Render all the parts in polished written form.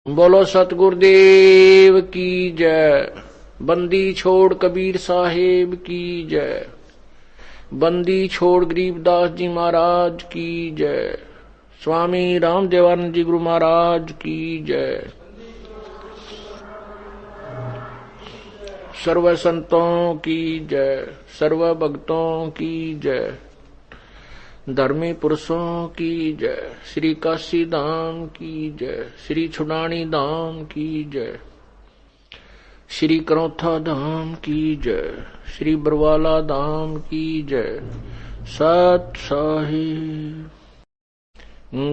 बोलो सतगुरुदेव की जय। बंदी छोड़ कबीर साहेब की जय। बंदी छोड़ गरीबदास जी महाराज की जय। स्वामी रामदेवानंद जी गुरु महाराज की जय। सर्व संतों की जय। सर्व भक्तों की जय। धर्मी पुरुषों की जय। श्री काशी धाम की जय। श्री छुडानी धाम की जय। श्री करौथा धाम की जय। श्री बरवाला धाम की जय। सत साहिब।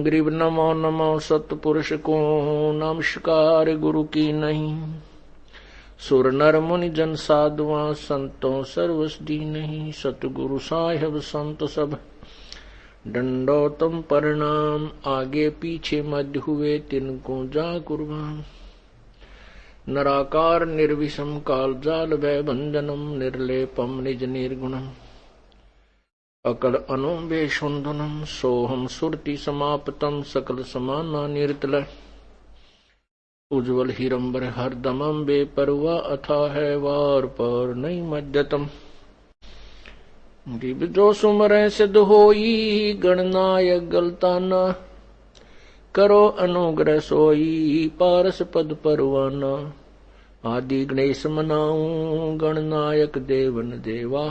गरीब नमो नमो सतपुरुष को नमस्कार गुरु की नहीं। सुर नर मुनि जन साधुआ संतों सर्वस दी नहीं। सतगुरु साहिब संत सब दंडोतम प्रणाम। आगे पीछे मध्य हुए तिनको जा कुर्बान। नराकार निर्विषम काल जाल भय भंजनम। निर्लेपम निज निर्गुणम अकल अनुबे सुंदनम। सोहम सुरति समाप्तम सकल समाना निर्तल। उज्ज्वल हिरंबर हरदमम बेपरवा अथा है वार पर नहीं मध्यतम। गरीब जो सुमरै सिद्ध होई गणनायक गलताना। करो अनुग्रह सोई पारस पद परवाना। आदि गणेश मनाऊं गणनायक देवन देवा।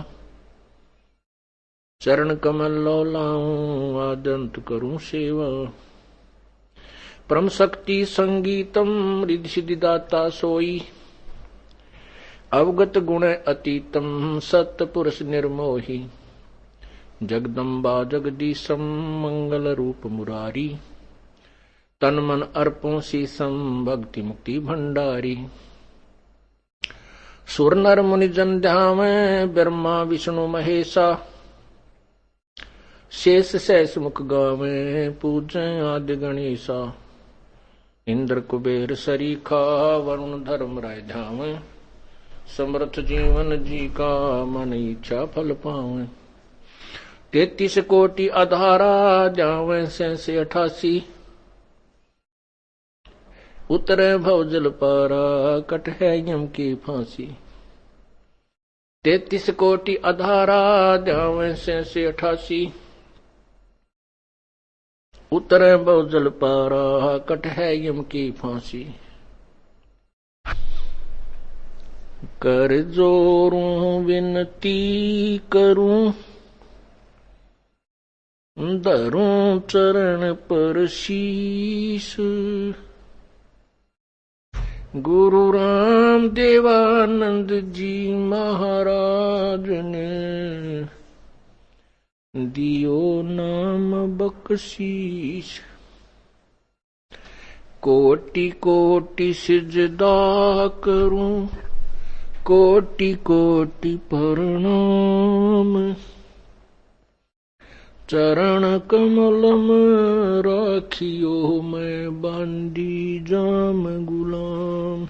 चरण कमल लौलाऊं आदंत करूं सेवा। परम शक्ति संगीतम रिद्धि सिद्धि दाता सोई। अवगत गुण अतीतम सत्य पुरुष निर्मोही। जगदम्बा जगदीशम मंगल रूप मुरारी। तन मन अर्पों शीसम भक्ति मुक्ति भंडारी। सुर नर मुनि जन ध्यावे ब्रह्मा विष्णु महेशा। शेष सहस मुख गावे पूजे आदि गणेशा। इंद्र कुबेर सरीखा वरुण धर्म राय ध्यावे। समर्थ जीवन जी का मन इच्छा फल पावे। 33 कोटि आधारा जावे से 88। उतरे भवजल पारा कट है यम की फांसी। 33 कोटि आधारा जावे से 88। उतरे भवजल पारा कट है यम की फांसी। कर जोरूं विनती करूं धरूं चरण पर शीश। गुरु राम देवानंद जी महाराज ने दियो नाम बख्शीश। कोटि कोटि सिजदा करूं कोटि कोटि प्रणाम। चरण कमलम राखियो मैं बांडी जाम गुलाम।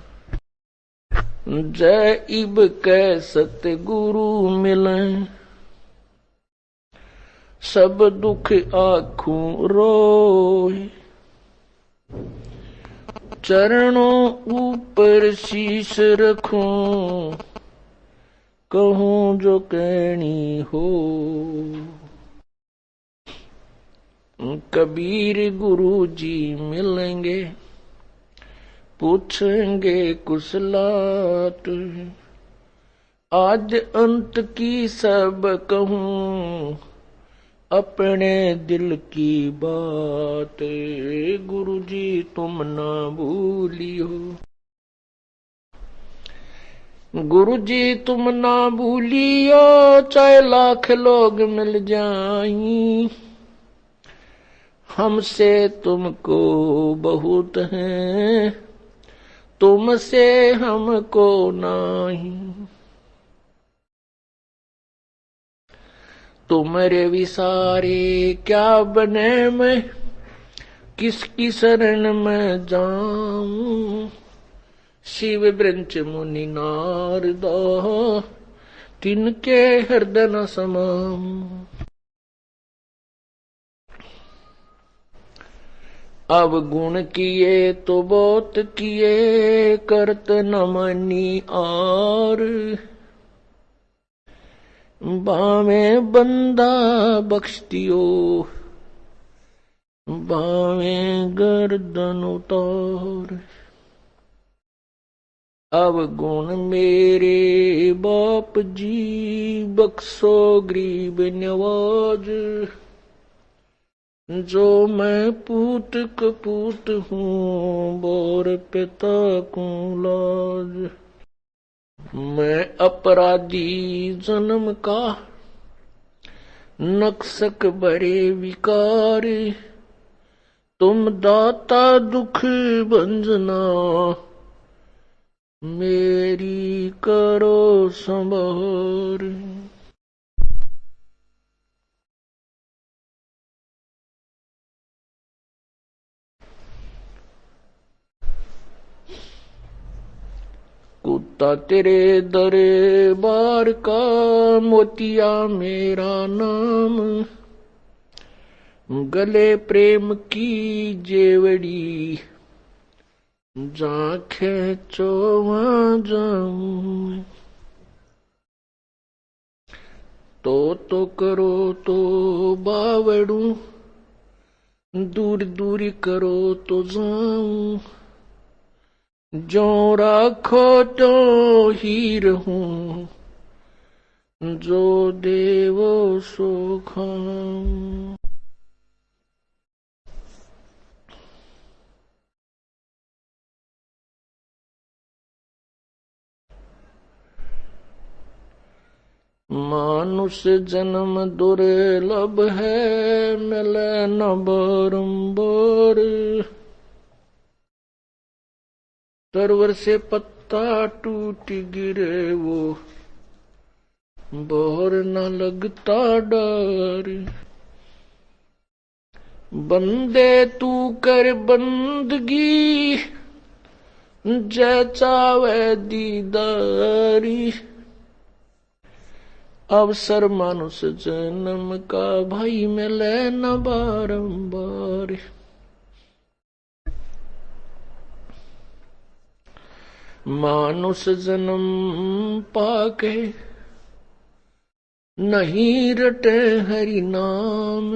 जय इब कै सतगुरु मिलें सब दुख आखूं रोए। चरणों ऊपर शीश रखूं कहूं जो कहनी हो। कबीर गुरु जी मिलेंगे पूछेंगे कुशलात। आद्य अंत की सब कहूं अपने दिल की बात। गुरु जी तुम ना भूलियो। गुरु जी तुम ना भूलियो चाहे लाख लोग मिल जाएं। हमसे तुमको बहुत है तुमसे हमको नहीं। तुम्हारे विसारे क्या बने मैं किसकी शरण में जाऊं। शिव ब्रंच मुनि नारदा तिनके हृदय न समाऊं। अब गुण किए तो बहुत किए, करत न मनी और। बामे बंदा बख्श दियो, बामे गर्दन उतार। अब गुण मेरे बाप जी, बख्शो गरीब नवाज। जो मैं पूत कपूत हूँ, बोर पिता को लाज। मैं अपराधी जन्म का, नक्सक बड़े विकार। तुम दाता दुख भंजना, मेरी करो संभार। कुत्ता तेरे दरबार का, मोतिया मेरा नाम। गले प्रेम की जेवड़ी, जहाँ खेचो वहाँ जाऊं। तो करो तो बावड़ू, दूर दूर करो तो जाऊं। जो राखो तो ही रहूं, जो देवो सो खाऊं। मानुष जन्म दुर्लभ है, मिले न बारंबार। तरवर से पत्ता टूट गिरे वो, बोर न लगता डर। बंदे तू कर बंदगी, जय चावे दीदारी। अवसर मानुष जन्म का, भाई मिले न बारंबार। मानुष जन्म पाके, नहीं रटे हरि नाम।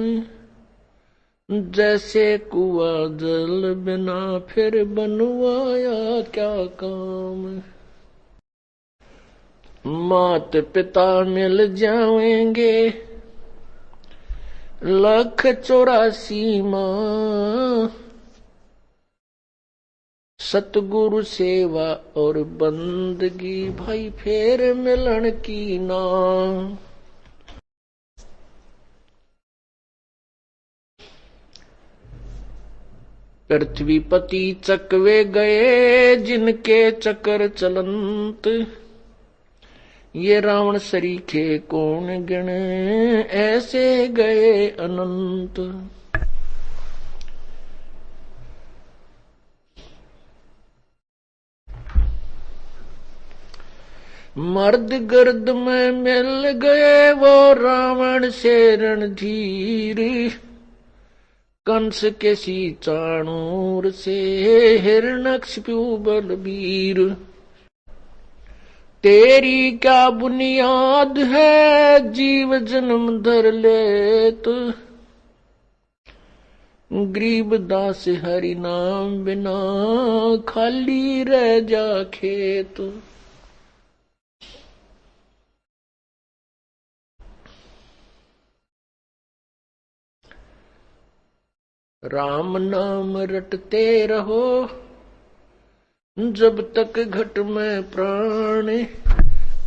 जैसे कुआ जल बिना, फिर बनवाया क्या काम। मात पिता मिल जाएंगे, 184 माँ। सतगुरु सेवा और बंदगी, भाई फेर मिलन की ना। पृथ्वीपति चकवे गए, जिनके चक्कर चलंत। ये रावण सरीखे कौन गिने, ऐसे गए अनंत। मर्द गर्द में मिल गए, वो रावण से रणधीर। कंस के सी चाणूर से, हिरण्यकशिपु बलबीर। तेरी क्या बुनियाद है, जीव जन्म धर लेत। गरीब दास हरि नाम बिना, खाली रह जा खेत। राम नाम रटते रहो, जब तक घट में प्राण।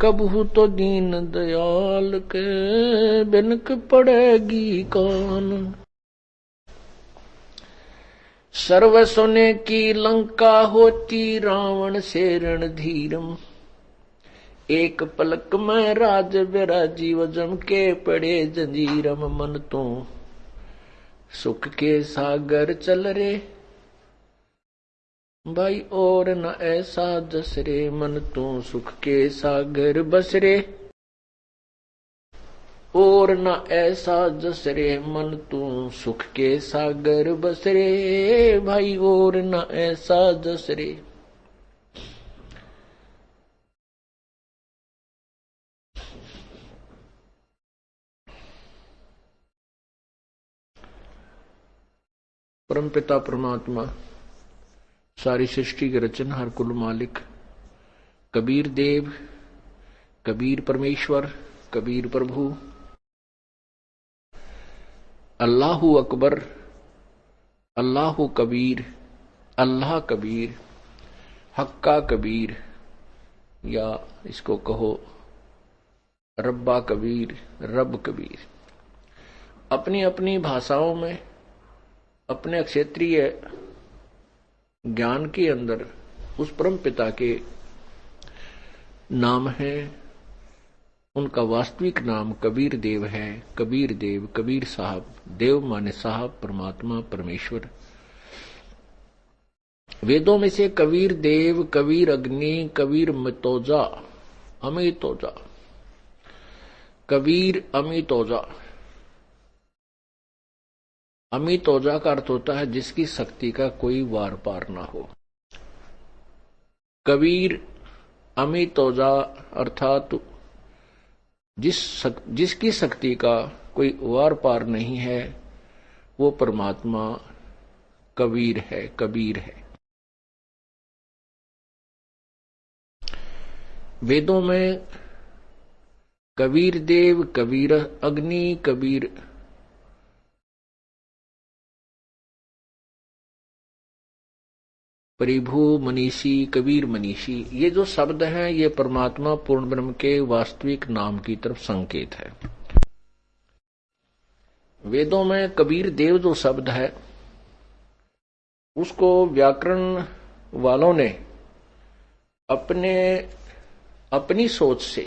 कबहू तो दीन दयाल के, बिनक पड़ेगी कान। सर्व सोने की लंका होती, रावण से रणधीरम। एक पलक में राज विराजीव, जम के पड़े जंजीरम। मन तो सुख के सागर चल रे, भाई और न ऐसा जस रे। मन तो सुख के सागर बस रे, और न ऐसा जस रे मन तू सुख के सागर बस रे भाई, और न ऐसा जस रे। परमपिता परमात्मा, सारी सृष्टि के रचनहार, कुल मालिक, कबीर देव, कबीर परमेश्वर, कबीर प्रभु, अल्लाहु अकबर, अल्लाहु कबीर, अल्लाह कबीर, हक्का कबीर, या इसको कहो रब्बा कबीर, रब कबीर, अपनी अपनी भाषाओं में अपने क्षेत्रीय ज्ञान के अंदर उस परम पिता के नाम है। उनका वास्तविक नाम कबीर देव है। कबीर देव, कबीर साहब, देव माने साहब, परमात्मा, परमेश्वर। वेदों में से कबीर देव, कबीर अग्नि, कबीर मितोजा, अमितोजा, कबीर अमितोजा। अमितोजा का अर्थ होता है जिसकी शक्ति का कोई वार पार ना हो। कबीर अमितोजा अर्थात जिसकी शक्ति का कोई वार पार नहीं है, वो परमात्मा कबीर है, कबीर है। वेदों में कबीर देव, कबीर अग्नि, कबीर परिभू मनीषी, कबीर मनीषी, ये जो शब्द हैं ये परमात्मा पूर्ण ब्रह्म के वास्तविक नाम की तरफ संकेत है। वेदों में कबीर देव जो शब्द है उसको व्याकरण वालों ने अपनी सोच से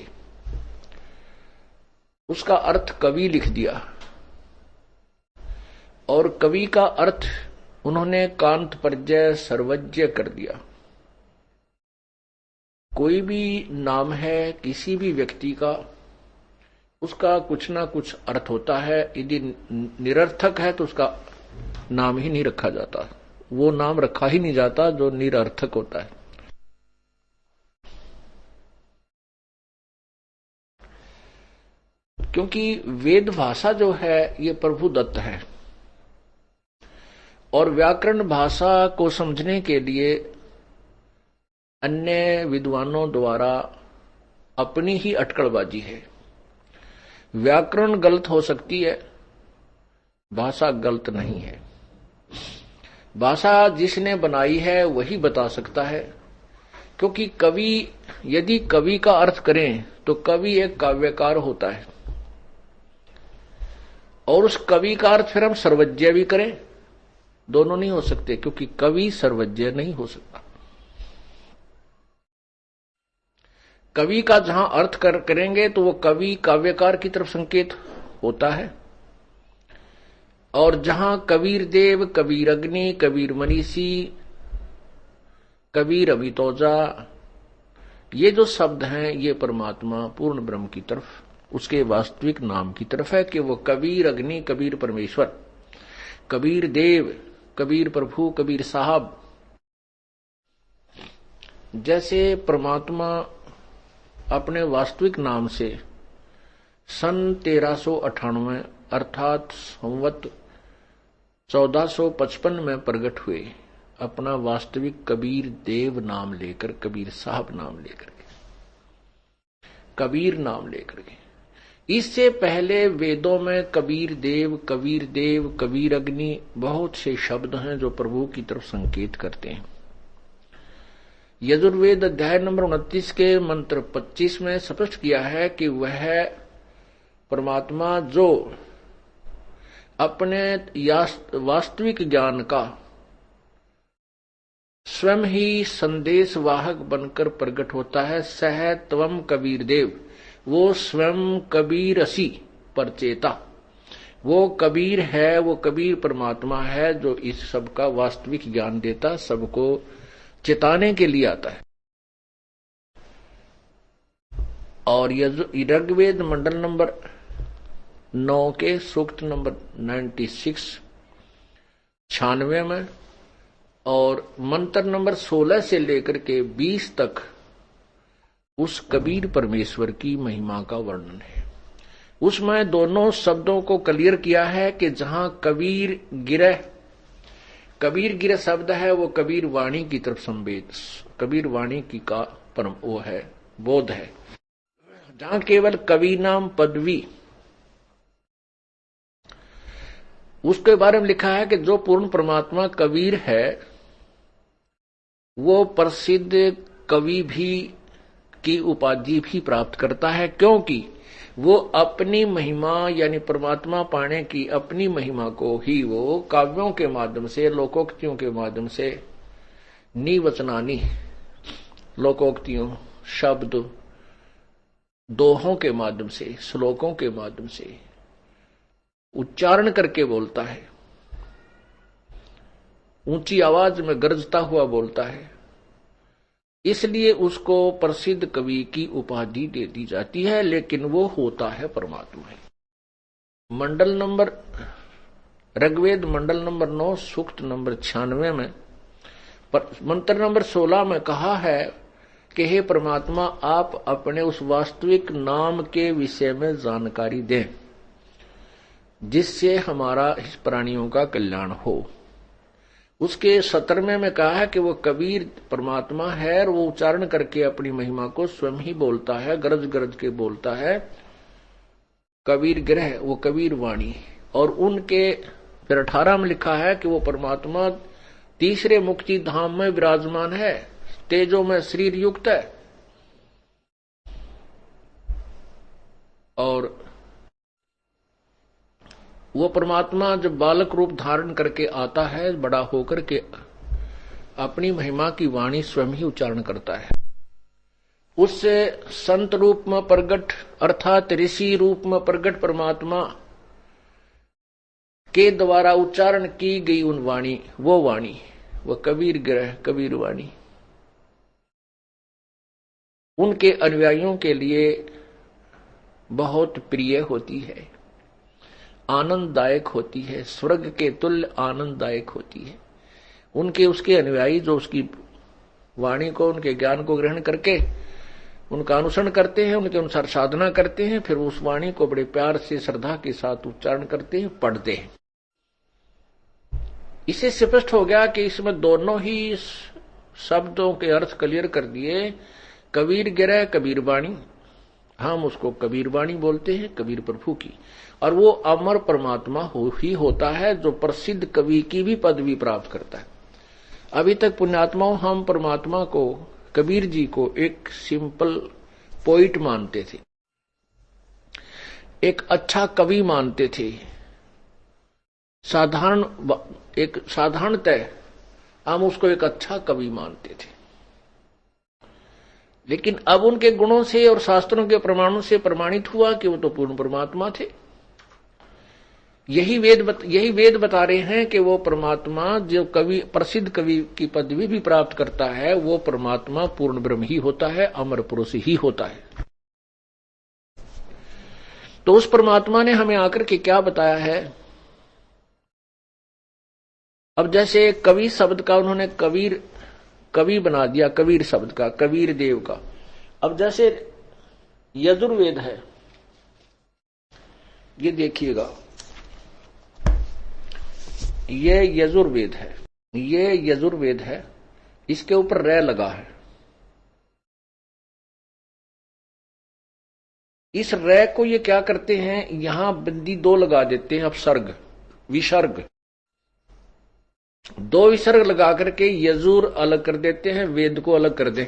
उसका अर्थ कवि लिख दिया, और कवि का अर्थ उन्होंने कांत परजय सर्वज्ञ कर दिया। कोई भी नाम है किसी भी व्यक्ति का, उसका कुछ ना कुछ अर्थ होता है। यदि निरर्थक है तो उसका नाम ही नहीं रखा जाता, वो नाम रखा ही नहीं जाता जो निरर्थक होता है। क्योंकि वेद भाषा जो है ये प्रभु दत्त है, और व्याकरण भाषा को समझने के लिए अन्य विद्वानों द्वारा अपनी ही अटकलबाजी है। व्याकरण गलत हो सकती है, भाषा गलत नहीं है। भाषा जिसने बनाई है वही बता सकता है, क्योंकि कवि यदि कवि का अर्थ करें तो कवि एक काव्यकार होता है, और उस कवि का अर्थ फिर हम सर्वज्ञ भी करें, दोनों नहीं हो सकते, क्योंकि कवि सर्वज्ञ नहीं हो सकता। कवि का जहां अर्थ करेंगे तो वो कवि काव्यकार की तरफ संकेत होता है, और जहां कबीर देव, कबीर अग्नि, कबीर मनीषी, कबीर अमितोजा, ये जो शब्द हैं ये परमात्मा पूर्ण ब्रह्म की तरफ, उसके वास्तविक नाम की तरफ है कि वो कबीर अग्नि, कबीर परमेश्वर, कबीर देव, कबीर प्रभु, कबीर साहब। जैसे परमात्मा अपने वास्तविक नाम से सन 1398 अर्थात संवत 1455 में प्रकट हुए, अपना वास्तविक कबीर देव नाम लेकर, कबीर साहब नाम लेकर के, कबीर नाम लेकर के। इससे पहले वेदों में कबीर देव, कबीर देव, कबीर अग्नि बहुत से शब्द हैं जो प्रभु की तरफ संकेत करते हैं। यजुर्वेद अध्याय नंबर 29 के मंत्र 25 में स्पष्ट किया है कि वह परमात्मा जो अपने वास्तविक ज्ञान का स्वयं ही संदेशवाहक बनकर प्रकट होता है, सह त्वम कबीर देव, वो स्वयं कबीर असी परचेता, वो कबीर है, वो कबीर परमात्मा है जो इस सब का वास्तविक ज्ञान देता, सबको चेताने के लिए आता है। और ऋग्वेद मंडल नंबर 9 के सूक्त नंबर 96 96 में, और मंत्र नंबर 16 से लेकर के 20 तक उस कबीर परमेश्वर की महिमा का वर्णन है। उसमें दोनों शब्दों को क्लियर किया है कि जहां कबीर गिरह शब्द है वो कबीर वाणी की तरफ संवेद, कबीर वाणी की का परम वो है, बोध है। जहां केवल कवि नाम पदवी, उसके बारे में लिखा है कि जो पूर्ण परमात्मा कबीर है वो प्रसिद्ध कवि भी की उपाधि भी प्राप्त करता है, क्योंकि वो अपनी महिमा यानी परमात्मा पाने की अपनी महिमा को ही वो काव्यों के माध्यम से, लोकोक्तियों के माध्यम से, निवचनानी लोकोक्तियों, शब्द, दोहों के माध्यम से, श्लोकों के माध्यम से उच्चारण करके बोलता है, ऊंची आवाज में गरजता हुआ बोलता है। इसलिए उसको प्रसिद्ध कवि की उपाधि दे दी जाती है, लेकिन वो होता है परमात्मा है। मंडल नंबर ऋग्वेद मंडल नंबर 9 सूक्त नंबर 96 में मंत्र नंबर 16 में कहा है कि हे परमात्मा, आप अपने उस वास्तविक नाम के विषय में जानकारी दें जिससे हमारा इस प्राणियों का कल्याण हो। उसके 17वें में कहा है कि वो कबीर परमात्मा है और वो उच्चारण करके अपनी महिमा को स्वयं ही बोलता है, गरज गरज के बोलता है। कबीर गिरह वो कबीर वाणी, और उनके फिर 18 में लिखा है कि वो परमात्मा तीसरे मुक्ति धाम में विराजमान है, तेजो में शरीर युक्त है। और वो परमात्मा जब बालक रूप धारण करके आता है, बड़ा होकर के अपनी महिमा की वाणी स्वयं ही उच्चारण करता है। उससे संत रूप में प्रगट अर्थात ऋषि रूप में प्रगट परमात्मा के द्वारा उच्चारण की गई उन वाणी, वो कबीर गिरह कबीर वाणी उनके अनुयायियों के लिए बहुत प्रिय होती है, आनंददायक होती है, स्वर्ग के तुल्य आनंददायक होती है। उनके उसके अनुयायी जो उसकी वाणी को, उनके ज्ञान को ग्रहण करके उनका अनुसरण करते हैं, उनके अनुसार साधना करते हैं, फिर उस वाणी को बड़े प्यार से श्रद्धा के साथ उच्चारण करते हैं, पढ़ते हैं। इससे स्पष्ट हो गया कि इसमें दोनों ही शब्दों के अर्थ क्लियर कर दिए। कबीर गिरह कबीर वाणी, हम उसको कबीर वाणी बोलते हैं, कबीर प्रभु की, और वो अमर परमात्मा ही होता है जो प्रसिद्ध कवि की भी पदवी प्राप्त करता है। अभी तक पुण्यात्माओं हम परमात्मा को, कबीर जी को एक सिंपल पोइट मानते थे, एक अच्छा कवि मानते थे, साधारणतः हम उसको एक अच्छा कवि मानते थे। लेकिन अब उनके गुणों से और शास्त्रों के प्रमाणों से प्रमाणित हुआ कि वो तो पूर्ण परमात्मा थे। यही वेद बता रहे हैं कि वो परमात्मा जो कवि, प्रसिद्ध कवि की पदवी भी प्राप्त करता है, वो परमात्मा पूर्ण ब्रह्म ही होता है, अमर पुरुष ही होता है। तो उस परमात्मा ने हमें आकर के क्या बताया है। अब जैसे कवि शब्द का उन्होंने कवि बना दिया, कबीर शब्द का, कबीर देव का। अब जैसे यजुर्वेद है, ये देखिएगा, ये यजुर्वेद है, इसके ऊपर रै लगा है। इस रै को ये क्या करते हैं, यहां बिंदी 2 लगा देते हैं, अपसर्ग विसर्ग, 2 विसर्ग लगा करके यजुर अलग कर देते हैं, वेद को अलग कर दें।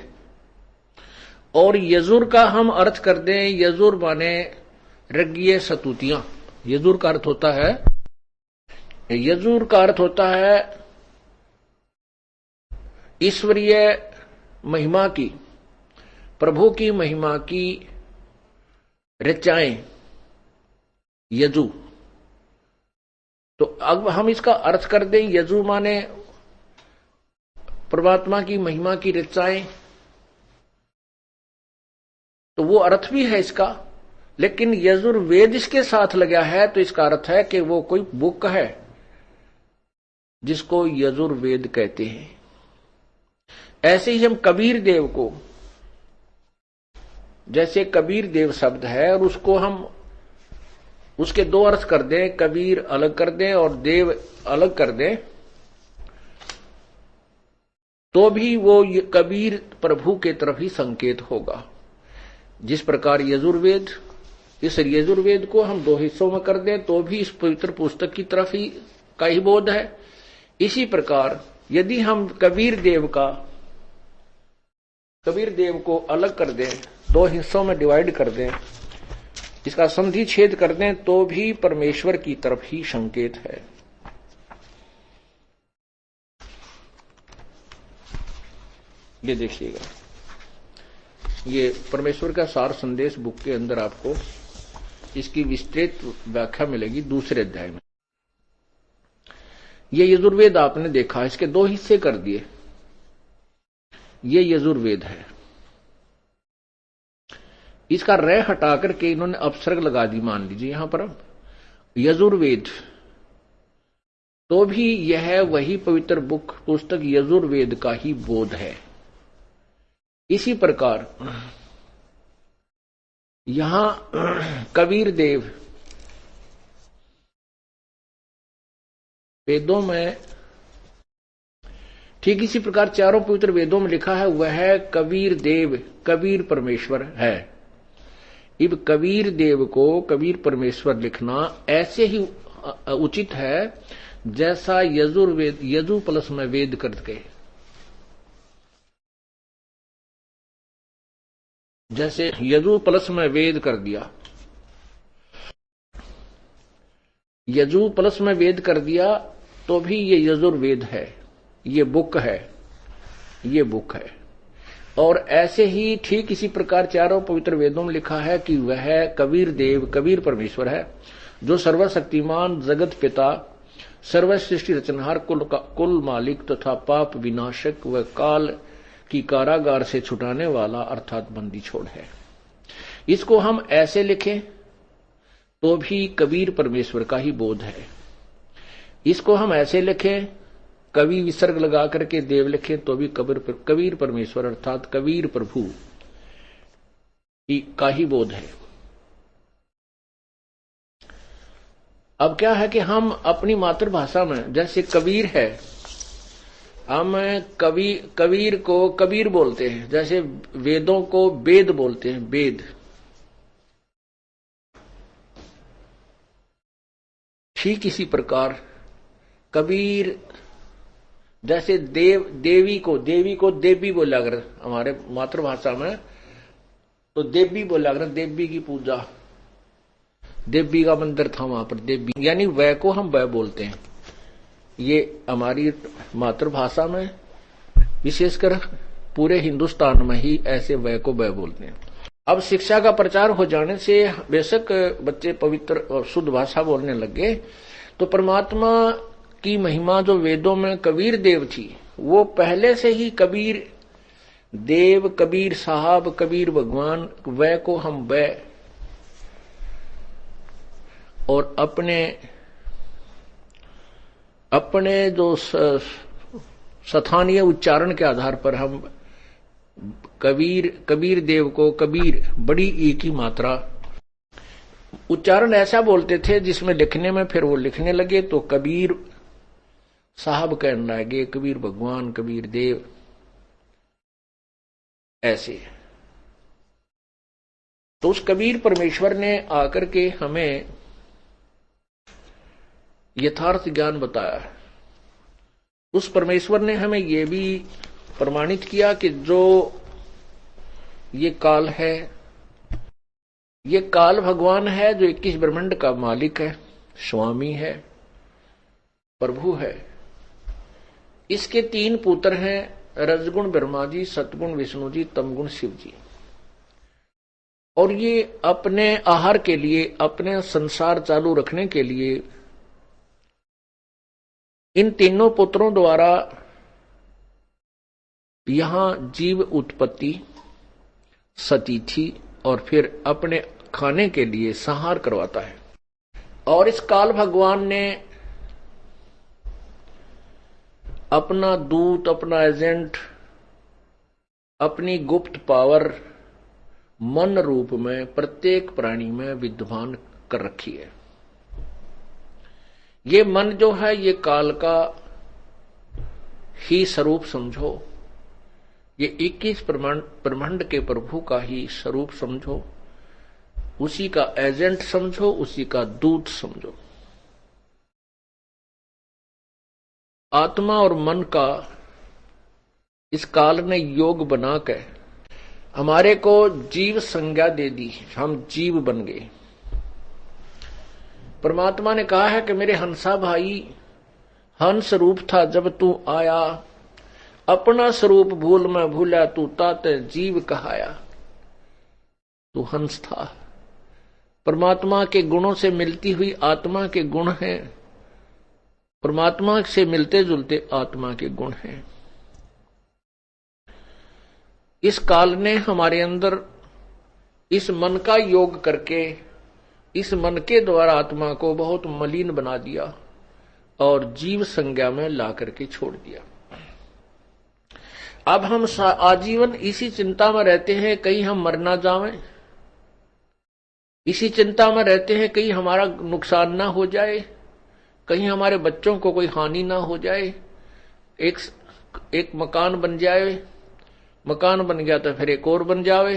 और यजुर का हम अर्थ कर दें, यजुर माने ऋग्य स्तुतियां। यजुर का अर्थ होता है ईश्वरीय महिमा की, प्रभु की महिमा की ऋचाएं, यजु। तो अब हम इसका अर्थ कर दें, यजु माने परमात्मा की महिमा की ऋचाएं, तो वो अर्थ भी है इसका लेकिन यजुर्वेद इसके साथ लगा है तो इसका अर्थ है कि वो कोई बुक है जिसको यजुर्वेद कहते हैं। ऐसे ही हम कबीर देव को, जैसे कबीर देव शब्द है और उसको हम उसके दो अर्थ कर दें, कबीर अलग कर दें और देव अलग कर दें, तो भी वो कबीर प्रभु के तरफ ही संकेत होगा। जिस प्रकार यजुर्वेद, इस यजुर्वेद को हम दो हिस्सों में कर दें तो भी इस पवित्र पुस्तक की तरफ ही का ही बोध है। इसी प्रकार यदि हम कबीर देव को अलग कर दें, दो हिस्सों में डिवाइड कर दें, इसका संधि छेद कर दें, तो भी परमेश्वर की तरफ ही संकेत है। ये देखिएगा, ये परमेश्वर का सार संदेश बुक के अंदर आपको इसकी विस्तृत व्याख्या मिलेगी दूसरे अध्याय में। ये यजुर्वेद आपने देखा, इसके दो हिस्से कर दिए। ये यजुर्वेद है, इसका रे हटा करके इन्होंने अपसर्ग लगा दी, मान लीजिए यहां पर यजुर्वेद, तो भी यह वही पवित्र पुस्तक यजुर्वेद का ही बोध है। इसी प्रकार यहां कबीर देव वेदों में, ठीक इसी प्रकार चारों पवित्र वेदों में लिखा है वह है कबीर देव, कबीर परमेश्वर है। इब कबीर देव को कबीर परमेश्वर लिखना ऐसे ही उचित है जैसा यजुर्वेद यजु प्लस में वेद करके, जैसे यजु प्लस में वेद कर दिया, यजु प्लस में वेद कर दिया तो भी ये यजुर्वेद है, ये बुक है, ये बुक है। और ऐसे ही ठीक इसी प्रकार चारों पवित्र वेदों में लिखा है कि वह कबीर देव, कबीर परमेश्वर है, जो सर्वशक्तिमान, जगत पिता, सर्व सृष्टि रचनहार, कुल मालिक तथा पाप विनाशक व काल की कारागार से छुटाने वाला अर्थात बंदी छोड़ है। इसको हम ऐसे लिखें तो भी कबीर परमेश्वर का ही बोध है। इसको हम ऐसे लिखें, कवि विसर्ग लगा करके देव लिखें तो भी कबीर परमेश्वर अर्थात कबीर प्रभु का ही बोध है। अब क्या है कि हम अपनी मातृभाषा में, जैसे कबीर है, हम कबीर को कबीर बोलते हैं, जैसे वेदों को वेद बोलते हैं, वेद। ठीक इसी प्रकार कबीर, जैसे देवी को देवी बोला कर, हमारे मातृभाषा में तो देवी बोला कर, देवी की पूजा, देवी का मंदिर था वहां पर, देवी यानी वह को हम वह बोलते हैं। ये हमारी मातृभाषा में, विशेषकर पूरे हिंदुस्तान में ही ऐसे वह को वह बोलते हैं। अब शिक्षा का प्रचार हो जाने से बेशक बच्चे पवित्र और शुद्ध भाषा बोलने लगे, तो परमात्मा की महिमा जो वेदों में कबीर देव थी, वो पहले से ही कबीर देव, कबीर साहब, कबीर भगवान, वह को हम वह, और अपने जो स्थानीय उच्चारण के आधार पर हम कबीर देव को कबीर, बड़ी ई की मात्रा, उच्चारण ऐसा बोलते थे जिसमें लिखने में फिर वो लिखने लगे तो कबीर साहब कहने लगे, कबीर भगवान, कबीर देव, ऐसे। तो उस कबीर परमेश्वर ने आकर के हमें यथार्थ ज्ञान बताया। उस परमेश्वर ने हमें यह भी प्रमाणित किया कि जो ये काल है, ये काल भगवान है जो 21 ब्रह्मांड का मालिक है, स्वामी है, प्रभु है। इसके 3 पुत्र हैं, रजगुण ब्रह्मा जी, सतगुण विष्णु जी, तमगुण शिव जी। और ये अपने आहार के लिए, अपने संसार चालू रखने के लिए इन तीनों पुत्रों द्वारा यहां जीव उत्पत्ति, सती थी, और फिर अपने खाने के लिए संहार करवाता है। और इस काल भगवान ने अपना दूत, अपना एजेंट, अपनी गुप्त पावर मन रूप में प्रत्येक प्राणी में विद्यमान कर रखी है। ये मन जो है ये काल का ही स्वरूप समझो, ये 21 ब्रह्मांड के प्रभु का ही स्वरूप समझो, उसी का एजेंट समझो, उसी का दूत समझो। आत्मा और मन का इस काल ने योग बना के हमारे को जीव संज्ञा दे दी, हम जीव बन गए। परमात्मा ने कहा है कि मेरे हंसा भाई, हंस रूप था जब तू आया, अपना स्वरूप भूल मैं भूला, तू ताते जीव कहाया। तू हंस था। परमात्मा के गुणों से मिलती हुई आत्मा के गुण हैं, परमात्मा से मिलते जुलते आत्मा के गुण हैं। इस काल ने हमारे अंदर इस मन का योग करके इस मन के द्वारा आत्मा को बहुत मलिन बना दिया और जीव संज्ञा में ला करके छोड़ दिया। अब हम आजीवन इसी चिंता में रहते हैं कहीं हम मर ना जावें, इसी चिंता में रहते हैं कहीं हमारा नुकसान ना हो जाए, कहीं हमारे बच्चों को कोई हानि ना हो जाए। एक मकान बन जाए, मकान बन गया तो फिर एक और बन जावे,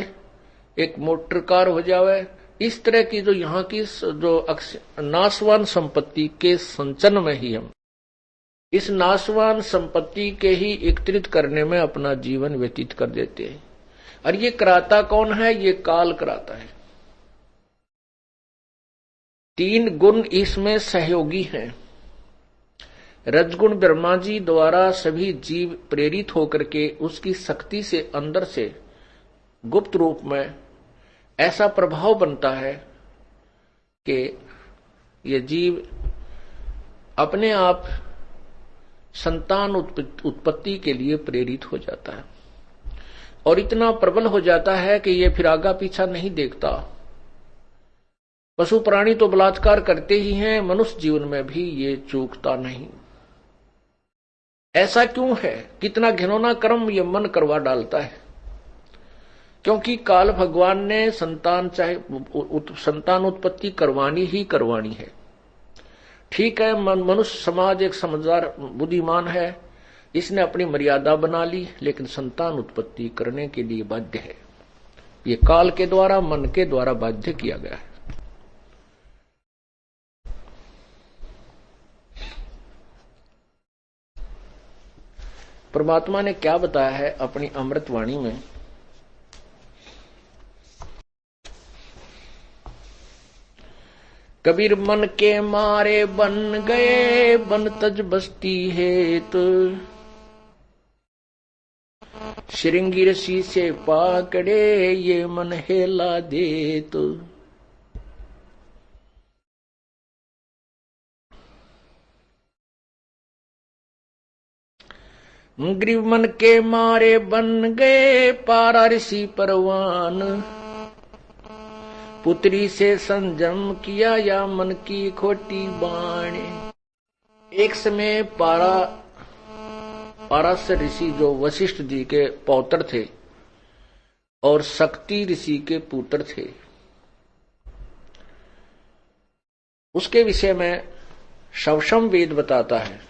एक मोटर कार हो जावे। इस तरह की जो यहाँ की जो नाशवान संपत्ति के संचन में ही हम इस नाशवान संपत्ति के ही एकत्रित करने में अपना जीवन व्यतीत कर देते हैं। और ये कराता कौन है? ये काल कराता है। 3 गुण इसमें सहयोगी हैं। रजगुण ब्रह्मा जी द्वारा सभी जीव प्रेरित होकर के उसकी शक्ति से अंदर से गुप्त रूप में ऐसा प्रभाव बनता है कि ये जीव अपने आप संतान उत्पत्ति के लिए प्रेरित हो जाता है और इतना प्रबल हो जाता है कि ये फिर आगा पीछा नहीं देखता। पशु प्राणी तो बलात्कार करते ही हैं, मनुष्य जीवन में भी ये चूकता नहीं। ऐसा क्यों है? कितना घिनौना कर्म ये मन करवा डालता है। क्योंकि काल भगवान ने संतान संतान उत्पत्ति करवानी ही करवानी है। ठीक है, मनुष्य समाज एक समझदार बुद्धिमान है, इसने अपनी मर्यादा बना ली, लेकिन संतान उत्पत्ति करने के लिए बाध्य है। ये काल के द्वारा, मन के द्वारा बाध्य किया गया है। परमात्मा ने क्या बताया है अपनी अमृतवाणी में? कबीर मन के मारे बन गए, बन तज बस्ती हेत, श्रृंगी रसी से पाकड़े, ये मन हेला देत। ग्रीव मन के मारे बन गए, पारा ऋषि परवान, पुत्री से संजम किया या मन की खोटी बाणे। एक समय पाराशर ऋषि जो वशिष्ठ जी के पौत्र थे और शक्ति ऋषि के पुत्र थे, उसके विषय में शवशम वेद बताता है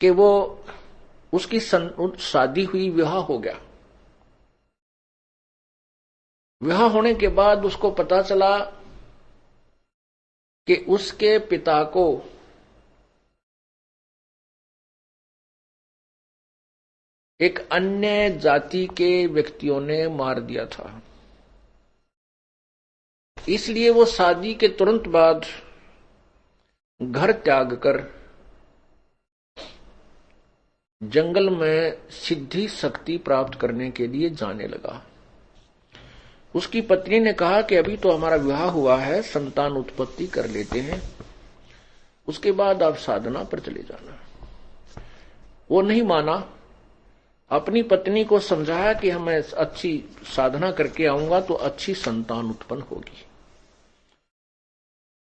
कि वो उसकी शादी हुई, विवाह हो गया। विवाह होने के बाद उसको पता चला कि उसके पिता को एक अन्य जाति के व्यक्तियों ने मार दिया था। इसलिए वो शादी के तुरंत बाद घर त्याग कर जंगल में सिद्धि शक्ति प्राप्त करने के लिए जाने लगा। उसकी पत्नी ने कहा कि अभी तो हमारा विवाह हुआ है, संतान उत्पत्ति कर लेते हैं, उसके बाद आप साधना पर चले जाना। वो नहीं माना, अपनी पत्नी को समझाया कि मैं अच्छी साधना करके आऊंगा तो अच्छी संतान उत्पन्न होगी।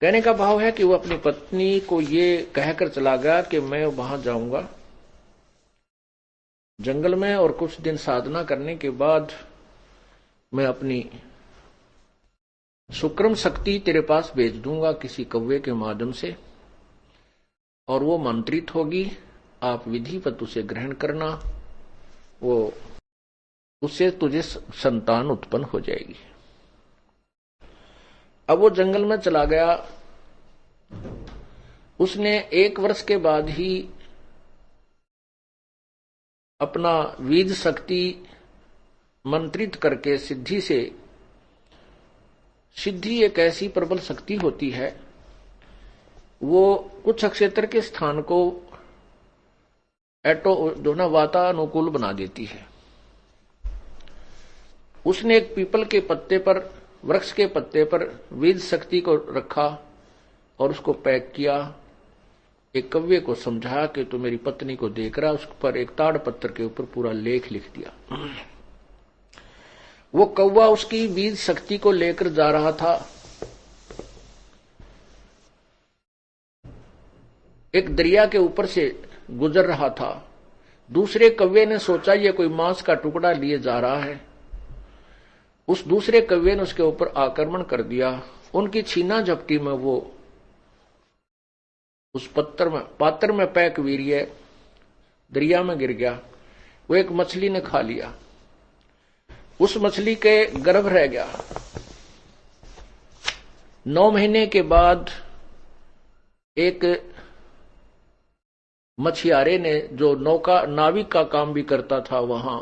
कहने का भाव है कि वो अपनी पत्नी को ये कहकर चला गया कि मैं वहां जाऊंगा जंगल में और कुछ दिन साधना करने के बाद मैं अपनी सुक्रम शक्ति तेरे पास भेज दूंगा किसी कौवे के माध्यम से, और वो मंत्रित होगी, आप विधिवत उसे ग्रहण करना, वो उससे तुझे संतान उत्पन्न हो जाएगी। अब वो जंगल में चला गया। उसने 1 वर्ष के बाद ही अपना वीज शक्ति मंत्रित करके सिद्धि से, सिद्धि एक ऐसी प्रबल शक्ति होती है, वो कुछ क्षेत्र के स्थान को जो ना वातानुकूल बना देती है। उसने एक पीपल के पत्ते पर, वृक्ष के पत्ते पर वीज शक्ति को रखा और उसको पैक किया। एक कव्वे को समझाया कि तो मेरी पत्नी को देख रहा, उस पर एक ताड़ पत्थर के ऊपर पूरा लेख लिख दिया। वो कौवा उसकी वीज शक्ति को लेकर जा रहा था। एक दरिया के ऊपर से गुजर रहा था। दूसरे कौवे ने सोचा ये कोई मांस का टुकड़ा लिए जा रहा है। उस दूसरे कौवे ने उसके ऊपर आक्रमण कर दिया। उनकी छीना झपटी में वो उस पात्र में पैक वीर्य दरिया में गिर गया। वो एक मछली ने खा लिया। उस मछली के गर्भ रह गया। 9 महीने के बाद एक मछियारे ने, जो नाविक का काम भी करता था, वहां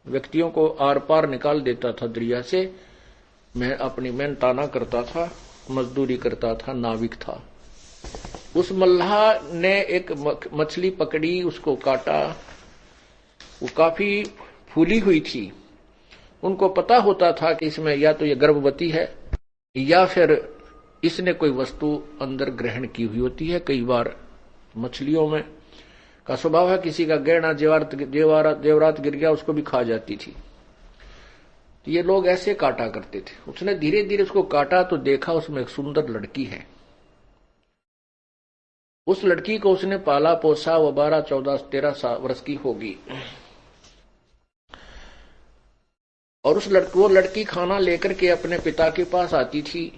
व्यक्तियों को आर पार निकाल देता था दरिया से, मैं अपनी मेहनताना करता था, मजदूरी करता था, नाविक था। उस मल्लाह ने एक मछली पकड़ी, उसको काटा। वो काफी फूली हुई थी। उनको पता होता था कि इसमें या तो ये गर्भवती है या फिर इसने कोई वस्तु अंदर ग्रहण की हुई होती है। कई बार मछलियों में का स्वभाव है, किसी का गहना जेवरात गिर गया उसको भी खा जाती थी। तो ये लोग ऐसे काटा करते थे। उसने धीरे धीरे उसको काटा तो देखा उसमें एक सुंदर लड़की है। उस लड़की को उसने पाला पोसा, वो 12, 14, 13 वर्ष की होगी। और वो लड़की खाना लेकर के अपने पिता के पास आती थी।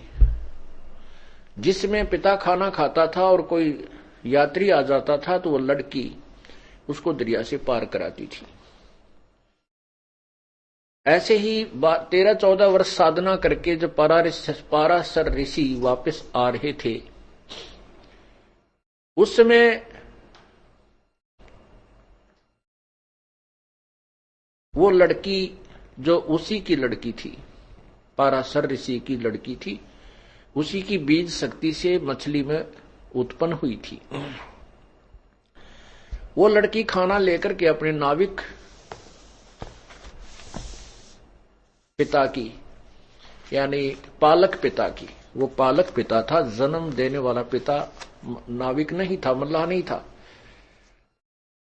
जिसमें पिता खाना खाता था और कोई यात्री आ जाता था तो वो लड़की उसको दरिया से पार कराती थी। ऐसे ही 13-14 वर्ष साधना करके जब पाराशर ऋषि वापस आ रहे थे, उस समय वो लड़की जो उसी की लड़की थी, पाराशर ऋषि की लड़की थी, उसी की बीज शक्ति से मछली में उत्पन्न हुई थी। वो लड़की खाना लेकर के अपने नाविक पिता की, यानी पालक पिता की, वो पालक पिता था, जन्म देने वाला पिता नाविक नहीं था, मल्लाह नहीं था,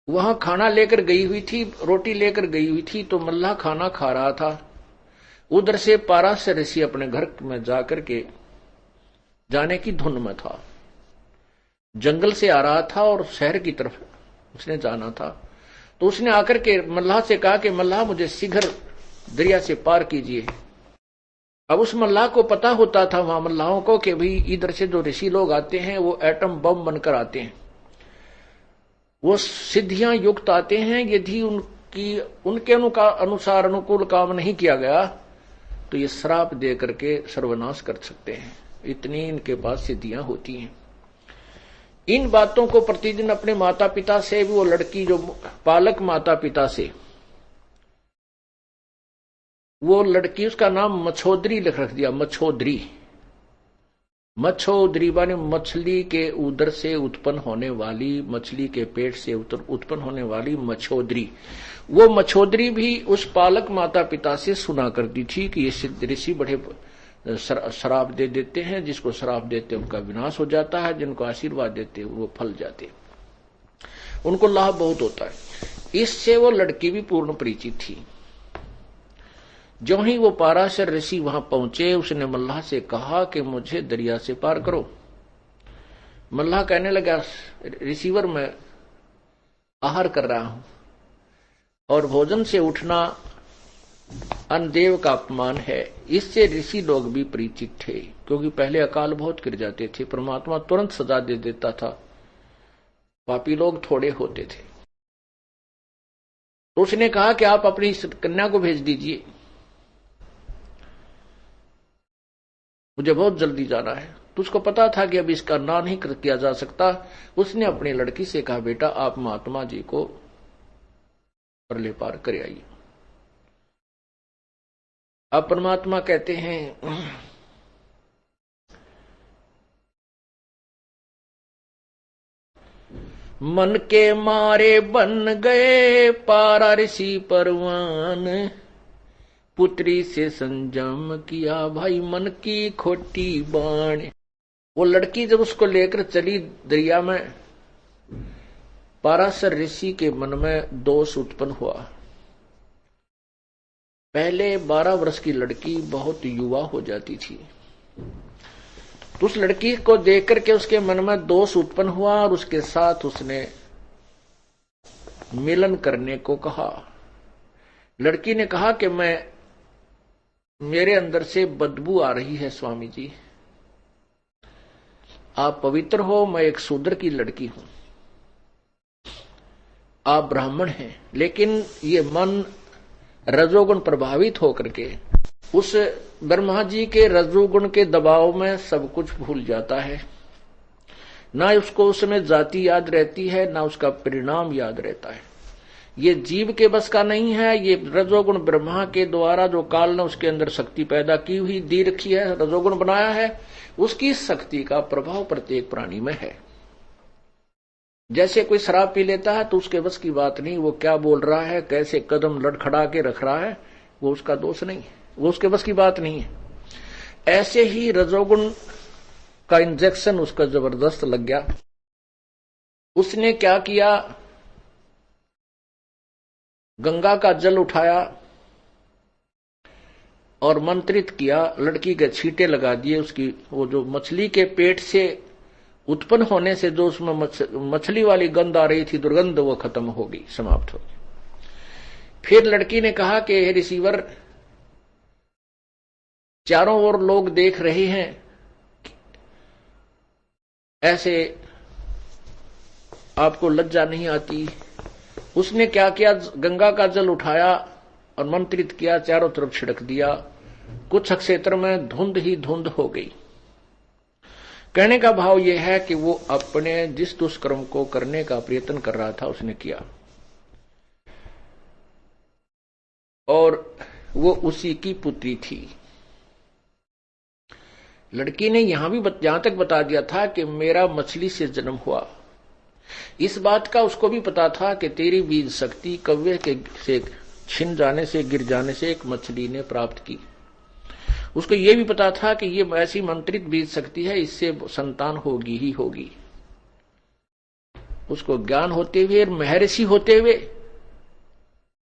वहां खाना लेकर गई हुई थी, रोटी लेकर गई हुई थी। तो मल्लाह खाना खा रहा था। उधर से पाराशर ऋषि अपने घर में जाकर के जाने की धुन में था। जंगल से आ रहा था और शहर की तरफ उसने जाना था। तो उसने आकर के मल्लाह से कहा कि मल्लाह मुझे शीघ्र दरिया से पार कीजिए। अब उस मल्लाह को पता होता था वहां मल्लाहों को कि भाई इधर से जो ऋषि लोग आते हैं वो एटम बम बनकर आते हैं, वो सिद्धियां युक्त आते हैं। यदि उनके अनुसार अनुकूल काम नहीं किया गया तो ये श्राप दे करके सर्वनाश कर सकते हैं। इतनी इनके पास सिद्धियां होती हैं। इन बातों को प्रतिदिन अपने माता पिता से भी, वो लड़की जो पालक माता पिता से, वो लड़की, उसका नाम मछोदरी रख दिया। मछोदरी माने मछली के उदर से उत्पन्न होने वाली, मछली के पेट से उत्पन्न होने वाली मछोदरी। वो मछोदरी भी उस पालक माता पिता से सुना करती थी कि ये ऋषि बड़े श्राप दे देते हैं, जिसको श्राप देते उनका विनाश हो जाता है, जिनको आशीर्वाद देते वो फल जाते, उनको लाभ बहुत होता है। इससे वो लड़की भी पूर्ण परिचित थी। जो ही वो पाराशर ऋषि वहां पहुंचे, उसने मल्लाह से कहा कि मुझे दरिया से पार करो। मल्लाह कहने लगा, रिसीवर मैं आहार कर रहा हूं और भोजन से उठना अन्नदेव का अपमान है। इससे ऋषि लोग भी परिचित थे, क्योंकि पहले अकाल बहुत गिर जाते थे, परमात्मा तुरंत सजा दे देता था, पापी लोग थोड़े होते थे। तो उसने कहा कि आप अपनी कन्या को भेज दीजिए, मुझे बहुत जल्दी जाना है। तो उसको पता था कि अब इसका ना नहीं किया जा सकता। उसने अपनी लड़की से कहा, बेटा आप महात्मा जी को परले पार कर आइए। अब परमात्मा कहते हैं, मन के मारे बन गए पारा ऋषि परवान, पुत्री से संजम किया भाई मन की खोटी बाण। वो लड़की जब उसको लेकर चली दरिया में, पाराशर ऋषि के मन में दोष उत्पन्न हुआ। पहले 12 वर्ष की लड़की बहुत युवा हो जाती थी, तो उस लड़की को देख करके उसके मन में दोष उत्पन्न हुआ और उसके साथ उसने मिलन करने को कहा। लड़की ने कहा कि मेरे अंदर से बदबू आ रही है स्वामी जी, आप पवित्र हो, मैं एक शूद्र की लड़की हूं, आप ब्राह्मण हैं। लेकिन ये मन रजोगुण प्रभावित होकर के उस ब्रह्मा जी के रजोगुण के दबाव में सब कुछ भूल जाता है। ना उसको उसमें जाति याद रहती है, ना उसका परिणाम याद रहता है। ये जीव के बस का नहीं है। ये रजोगुण ब्रह्मा के द्वारा जो काल ने उसके अंदर शक्ति पैदा की हुई दी रखी है, रजोगुण बनाया है, उसकी शक्ति का प्रभाव प्रत्येक प्राणी में है। जैसे कोई शराब पी लेता है तो उसके बस की बात नहीं, वो क्या बोल रहा है, कैसे कदम लड़खड़ा के रख रहा है, वो उसका दोष नहीं है, वो उसके बस की बात नहीं है। ऐसे ही रजोगुण का इंजेक्शन उसका जबरदस्त लग गया। उसने क्या किया, गंगा का जल उठाया और मंत्रित किया, लड़की के छींटे लगा दिए। उसकी वो जो मछली के पेट से उत्पन्न होने से जो उसमें मछली वाली गंध आ रही थी, दुर्गंध, वो खत्म हो गई, समाप्त हो गई। फिर लड़की ने कहा कि हे रिसीवर, चारों ओर लोग देख रहे हैं, ऐसे आपको लज्जा नहीं आती। उसने क्या किया, गंगा का जल उठाया और मंत्रित किया, चारों तरफ छिड़क दिया। कुछ क्षेत्र में धुंध ही धुंध हो गई। कहने का भाव यह है कि वो अपने जिस दुष्कर्म को करने का प्रयत्न कर रहा था उसने किया, और वो उसी की पुत्री थी। लड़की ने यहां तक बता दिया था कि मेरा मछली से जन्म हुआ। इस बात का उसको भी पता था कि तेरी बीज शक्ति कव्य के से छिन जाने से, गिर जाने से एक मछली ने प्राप्त की। उसको यह भी पता था कि ये ऐसी मंत्रित बीज शक्ति है, इससे संतान होगी ही होगी। उसको ज्ञान होते हुए, महर्षि होते हुए,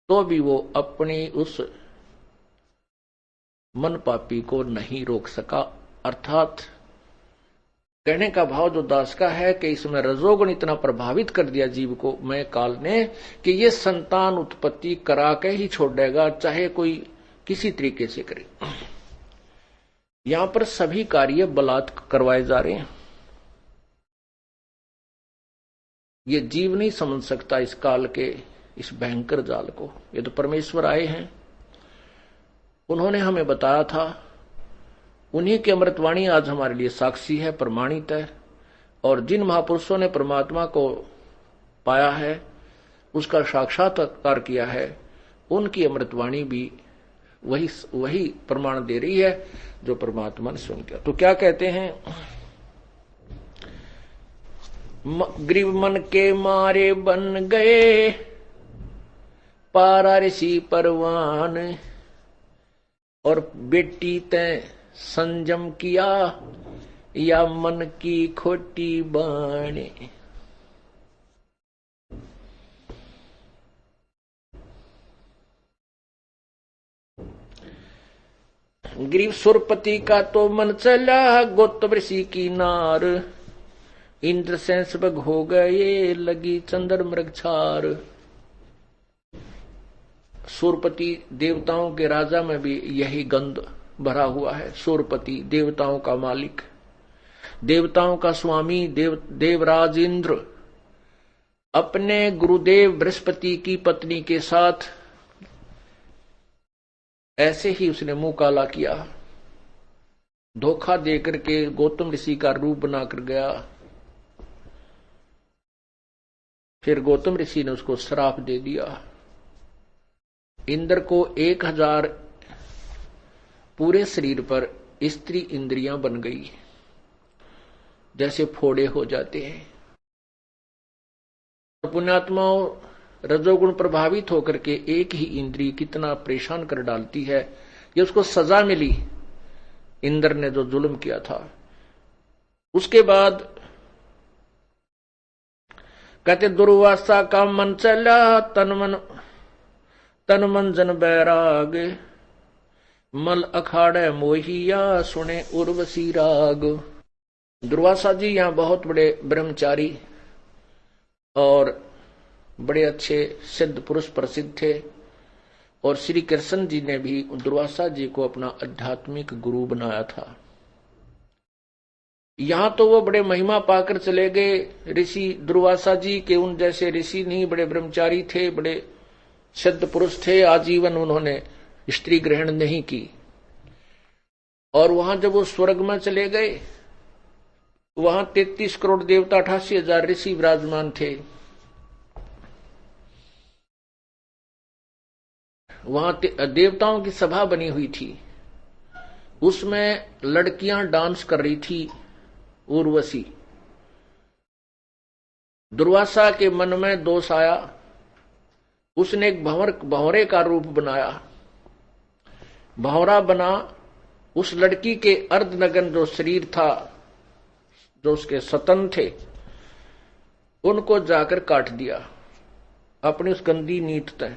तो भी वो अपनी उस मन पापी को नहीं रोक सका। अर्थात कहने का भाव जो दास का है कि इसमें रजोगुण इतना प्रभावित कर दिया जीव को, मैं काल ने, कि ये संतान उत्पत्ति करा के ही छोड़ देगा, चाहे कोई किसी तरीके से करे। यहां पर सभी कार्य बलात् करवाए जा रहे हैं। ये जीव नहीं समझ सकता इस काल के इस भयंकर जाल को। ये तो परमेश्वर आए हैं, उन्होंने हमें बताया था। उन्हीं की अमृतवाणी आज हमारे लिए साक्षी है, प्रमाणित है। और जिन महापुरुषों ने परमात्मा को पाया है, उसका साक्षात्कार किया है, उनकी अमृतवाणी भी वही प्रमाण दे रही है जो परमात्मा ने स्वयं किया। तो क्या कहते हैं, ग्रीव मन के मारे बन गए पारा ऋषि परवान, और बेटी तैं संजम किया या मन की खोटी बाणे। ग्रीव सुरपति का तो मन चला, गौतम ऋषि की नार। इंद्र से सबग हो गए, लगी चंद्र मृग छार। सुरपति देवताओं के राजा में भी यही गंध भरा हुआ है। सुरपति देवताओं का मालिक, देवताओं का स्वामी, देवराज इंद्र अपने गुरुदेव बृहस्पति की पत्नी के साथ ऐसे ही उसने मुंह काला किया, धोखा देकर के गौतम ऋषि का रूप बनाकर गया। फिर गौतम ऋषि ने उसको श्राप दे दिया। इंद्र को 1000 पूरे शरीर पर स्त्री इंद्रियां बन गई, जैसे फोड़े हो जाते हैं। पुण्यात्माओं, रजोगुण प्रभावित होकर के एक ही इंद्रिय कितना परेशान कर डालती है। ये उसको सजा मिली, इंद्र ने जो जुल्म किया था। उसके बाद कहते दुर्वासा का मन चला, तन मन जन बैराग। मल अखाड़े मोहिया, सुने उर्वशी राग। दुर्वासा जी यहाँ बहुत बड़े ब्रह्मचारी और बड़े अच्छे सिद्ध पुरुष प्रसिद्ध थे, और श्री कृष्ण जी ने भी दुर्वासा जी को अपना आध्यात्मिक गुरु बनाया था। यहां तो वो बड़े महिमा पाकर चले गए ऋषि दुर्वासा जी के। उन जैसे ऋषि नहीं, बड़े ब्रह्मचारी थे, बड़े सिद्ध पुरुष थे। आजीवन उन्होंने स्त्री ग्रहण नहीं की। और वहां जब वो स्वर्ग में चले गए, वहां 33 करोड़ देवता, 88,000 ऋषि विराजमान थे। वहां देवताओं की सभा बनी हुई थी, उसमें लड़कियां डांस कर रही थी। उर्वशी, दुर्वासा के मन में दोष आया, उसने एक भंवरे का रूप बनाया। भंवरा बना, उस लड़की के अर्धनग्न जो शरीर था, जो उसके सतन थे, उनको जाकर काट दिया अपनी उस गंदी नीत तय।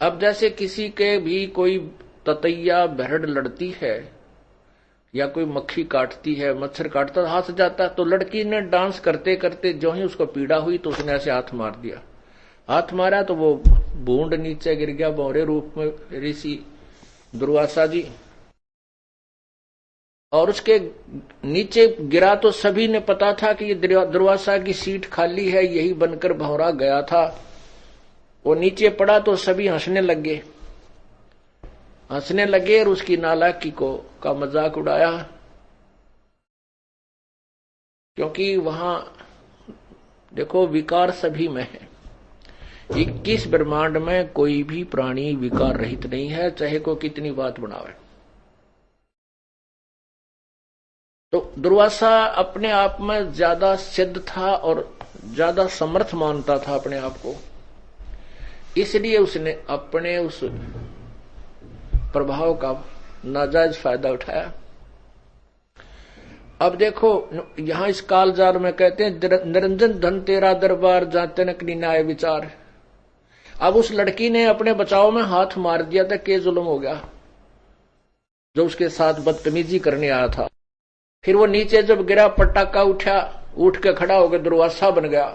अब जैसे किसी के भी कोई ततैया बहड़ लड़ती है या कोई मक्खी काटती है, मच्छर काटता, हाथ से जाता, तो लड़की ने डांस करते करते जो ही उसको पीड़ा हुई तो उसने ऐसे हाथ मार दिया। हाथ मारा तो वो बूंद नीचे गिर गया, भंवरे रूप में ऋषि दुर्वासा जी। और उसके नीचे गिरा तो सभी ने पता था कि ये दुर्वासा की सीट खाली है, यही बनकर भंवरा गया था। वो नीचे पड़ा तो सभी हंसने लगे और उसकी नालायकी का मजाक उड़ाया, क्योंकि वहां देखो विकार सभी में है। 21 ब्रह्मांड में कोई भी प्राणी विकार रहित नहीं है, चाहे को कितनी बात बनावे। तो दुर्वासा अपने आप में ज्यादा सिद्ध था और ज्यादा समर्थ मानता था अपने आप को, इसलिए उसने अपने उस प्रभाव का नाजायज फायदा उठाया। अब देखो यहां इस कालजार में कहते हैं निरंजन धन तेरा दरबार, जहां तनक न्याय विचार। अब उस लड़की ने अपने बचाव में हाथ मार दिया था, के जुल्म हो गया जो उसके साथ बदतमीजी करने आया था। फिर वो नीचे जब गिरा, पटाखा उठा, उठ के खड़ा हो गया, दुर्वासा बन गया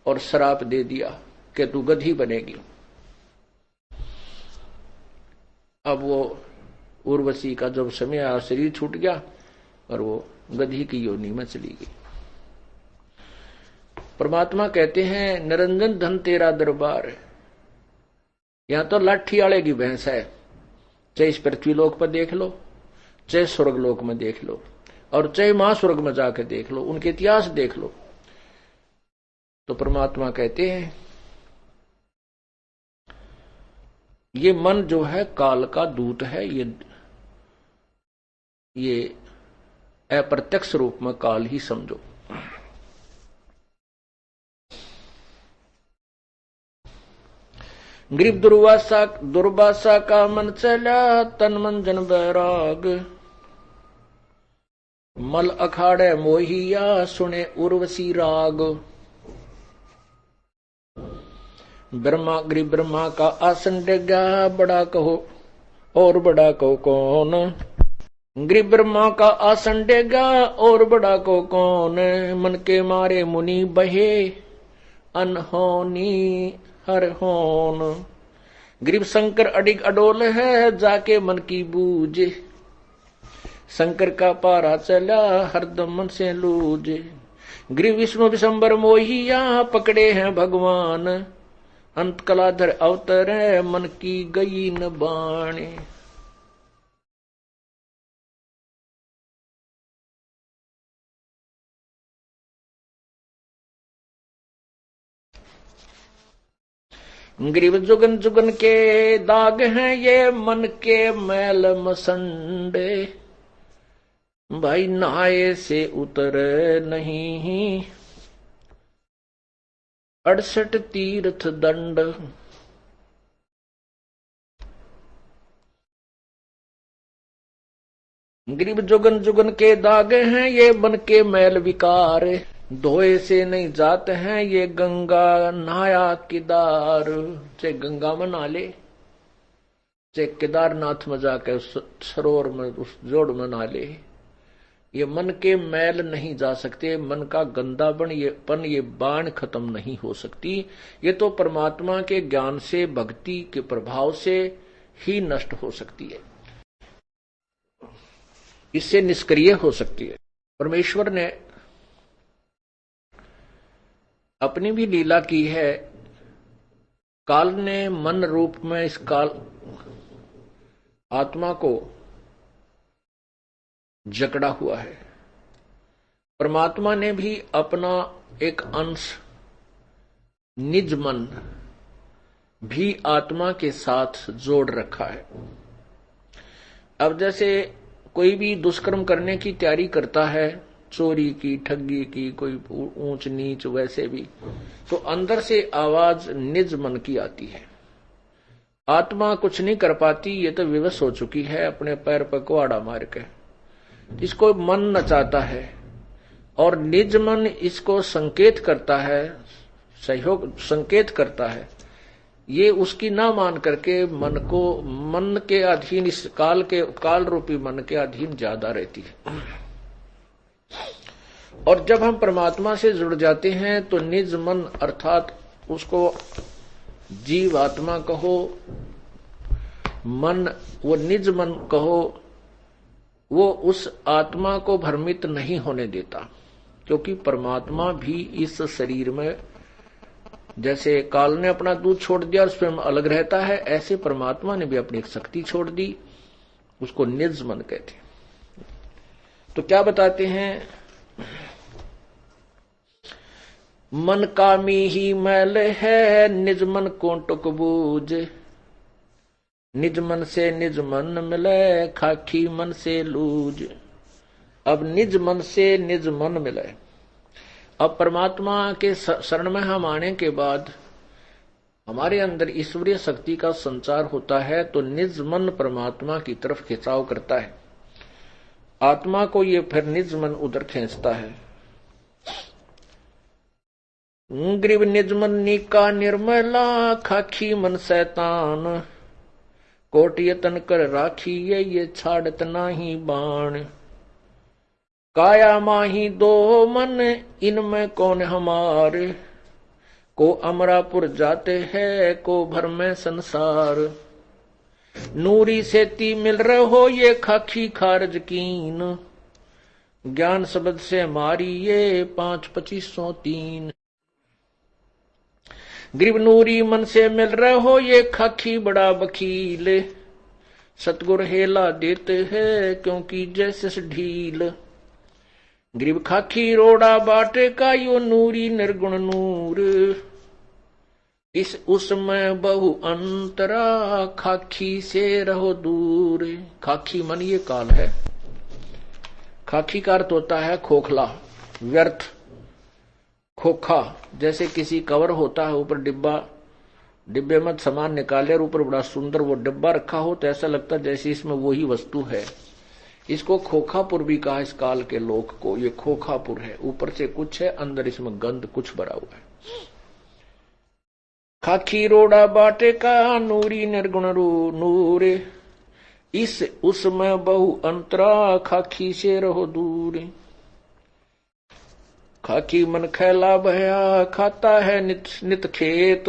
और श्राप दे दिया कि तू गधी बनेगी। अब वो उर्वशी का जब समय आया, शरीर छूट गया और वो गधी की योनि में चली गई। परमात्मा कहते हैं निरंजन धन तेरा दरबार। यहां तो लाठी वाले की भैंस है, चाहे इस पृथ्वीलोक पर देख लो, चाहे स्वर्गलोक में देख लो, और चाहे महास्वर्ग में जाकर देख लो, उनके इतिहास देख लो। तो परमात्मा कहते हैं ये मन जो है काल का दूत है, ये अप्रत्यक्ष रूप में काल ही समझो। ग्रीव दुर्वासा का मन चला, तन मन जन बैराग। मल अखाड़े मोहिया, सुने उर्वशी राग। ब्रह्मा का आसन डिगा, बड़ा कहो और बड़ा को कौन। गरीब ब्रह्मा का आसन डेगा और बड़ा को कौन। मन के मारे मुनि बहे अनहोनी हर होन। गरीब शंकर अडिग अडोल है जाके मन की बूझ। शंकर का पारा चला हरदम मन से लूझ। गरीब विष्णु विशंबर मोहिया पकड़े हैं भगवान। अंत कलाधर अवतर मन की गई न बाणे। गरीब जुगन जुगन के दाग हैं ये मन के मैल मसंडे। भाई नहाए से उतर नहीं 68 तीर्थ दंड। गरीब जुगन जुगन के दाग हैं ये मन के मैल विकार। धोए से नहीं जाते हैं ये गंगा नहाया केदार। चाहे गंगा में नहा ले चाहे केदारनाथ में जाकर उस सरोवर में उस जोड़ में नहा ले, ये मन के मैल नहीं जा सकते। मन का गंदापन ये बाण खत्म नहीं हो सकती। ये तो परमात्मा के ज्ञान से भक्ति के प्रभाव से ही नष्ट हो सकती है, इससे निष्क्रिय हो सकती है। परमेश्वर ने अपनी भी लीला की है। काल ने मन रूप में इस काल आत्मा को जकड़ा हुआ है। परमात्मा ने भी अपना एक अंश निज मन भी आत्मा के साथ जोड़ रखा है। अब जैसे कोई भी दुष्कर्म करने की तैयारी करता है, चोरी की, ठगी की, कोई ऊंच नीच, वैसे भी तो अंदर से आवाज निज मन की आती है। आत्मा कुछ नहीं कर पाती, ये तो विवश हो चुकी है अपने पैर पर कुआड़ा मार के। इसको मन नचाता है और निज मन इसको संकेत करता है, सहयोग संकेत करता है। ये उसकी ना मान करके मन के अधीन, इस काल रूपी मन के अधीन ज्यादा रहती है। और जब हम परमात्मा से जुड़ जाते हैं तो निज मन अर्थात उसको जीव आत्मा कहो, मन वो निज मन कहो, वो उस आत्मा को भ्रमित नहीं होने देता। क्योंकि परमात्मा भी इस शरीर में, जैसे काल ने अपना दूध छोड़ दिया और स्वयं अलग रहता है, ऐसे परमात्मा ने भी अपनी एक शक्ति छोड़ दी, उसको निज मन कहते। तो क्या बताते हैं, मन कामी ही मैल है निज मन को टुक बूझ। निज मन से निज मन मिले खाकी मन से लूज। अब निज मन से निज मन मिले। अब परमात्मा के शरण में हम आने के बाद हमारे अंदर ईश्वरीय शक्ति का संचार होता है, तो निज मन परमात्मा की तरफ खिंचाव करता है। आत्मा को ये फिर निज मन उधर खींचता है। ग्रीव निज मन नीका निर्मला खाखी मन शैतान। कोट यतन कर राखी ये छाड़त नाही बाण। काया माही दो मन इनमें कौन हमारे। को अमरापुर जाते हैं को भर में संसार। नूरी सेती मिल रहो ये खाखी खारज कीन। ज्ञान शब्द से मारी ये 5-2503। ग्रीब नूरी मन से मिल रहो ये खाखी बड़ा वकील। सतगुर हेला देते हैं क्योंकि जैसे ढील। ग्रीब खाखी रोड़ा बाटे का यो नूरी निर्गुण नूर। इस उसमें बहु अंतरा खाखी से रहो दूर। खाखी मन ये काल है। खाखी का अर्थ होता है खोखला, व्यर्थ, खोखा। जैसे किसी कवर होता है, ऊपर डिब्बे में सामान निकाले और ऊपर बड़ा सुंदर वो डिब्बा रखा हो, तो ऐसा लगता है जैसे इसमें वही वस्तु है। इसको खोखापुर भी कहा इस काल के लोक को। ये खोखापुर है, ऊपर से कुछ है, अंदर इसमें गंध कुछ भरा हुआ है। खाखी रोड़ा बाटे का नूरी निर्गुण नूर। इस उसमें बहु अंतरा, खाकी से रहो दूर। खाकी मन खैला भया, खाता है नित नित खेत।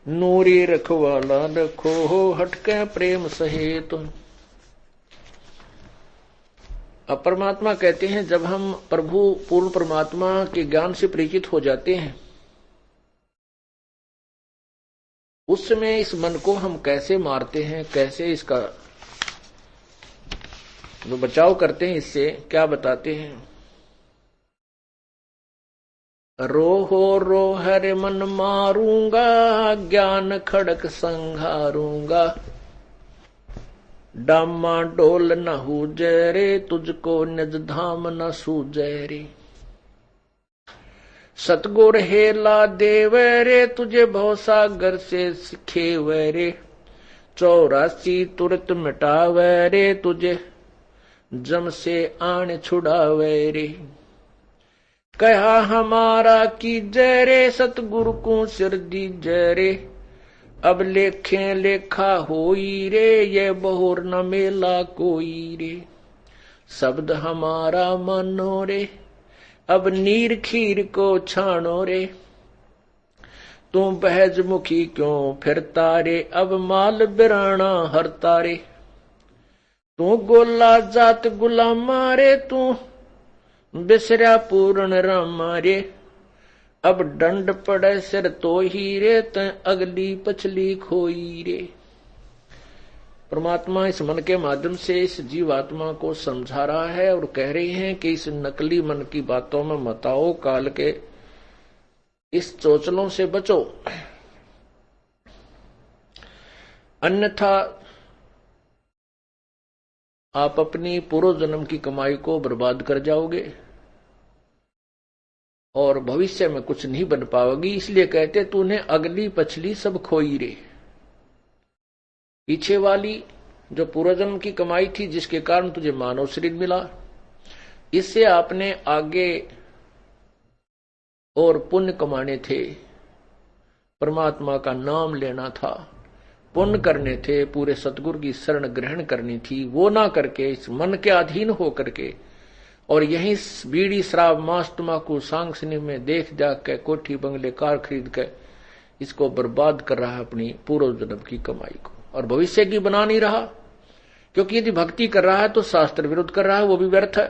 नूरी रखवाला रखो, हटके प्रेम सहेत। अब परमात्मा कहते हैं, जब हम प्रभु पूर्ण परमात्मा के ज्ञान से परिचित हो जाते हैं, उस समय इस मन को हम कैसे मारते हैं, कैसे इसका जो बचाव करते हैं, इससे क्या बताते हैं। रोहो रो हरे मन मारूंगा, ज्ञान खड़क संघारूंगा। डामा डोल न हुजे रे, तुझको निज धाम न सूझे रे। सतगुर हेला देवे रे, तुझे भवसागर से सिखेवे रे। 84 तुरत मिटावे रे, तुझे जम से आन छुड़ावे रे। कहा हमारा की जय रे, सतगुरु को सिर दी जय रे। अब लेखे लेखा होई रे, ये बहुर न मेला कोई रे। शब्द हमारा मानो रे, अब नीर खीर को छानो रे। तू बहज मुखी क्यों फिरता रे, अब माल बिराना हरता रे। तू गोला जात गुलामा रे, तू बिसरा पूर्ण रामा रे। अब दंड पड़े सिर तो ही रे, तै अगली पछली खोई रे। परमात्मा इस मन के माध्यम से इस जीवात्मा को समझा रहा है और कह रहे हैं कि इस नकली मन की बातों में मत आओ, काल के इस चोचलों से बचो, अन्यथा आप अपनी पूर्व जन्म की कमाई को बर्बाद कर जाओगे और भविष्य में कुछ नहीं बन पाओगी। इसलिए कहते तूने अगली पछली सब खोई रे। पीछे वाली जो पूर्वजन्म की कमाई थी, जिसके कारण तुझे मानव शरीर मिला, इससे आपने आगे और पुण्य कमाने थे, परमात्मा का नाम लेना था, पुण्य करने थे, पूरे सतगुरु की शरण ग्रहण करनी थी। वो ना करके इस मन के अधीन हो करके और यही बीड़ी शराब मांस तंबाकू सांगसनी में देख जाग के कोठी बंगले कार खरीद के इसको बर्बाद कर रहा है, अपनी पूर्व जन्म की कमाई को, और भविष्य की बना नहीं रहा। क्योंकि यदि भक्ति कर रहा है तो शास्त्र विरुद्ध कर रहा है, वो भी व्यर्थ है।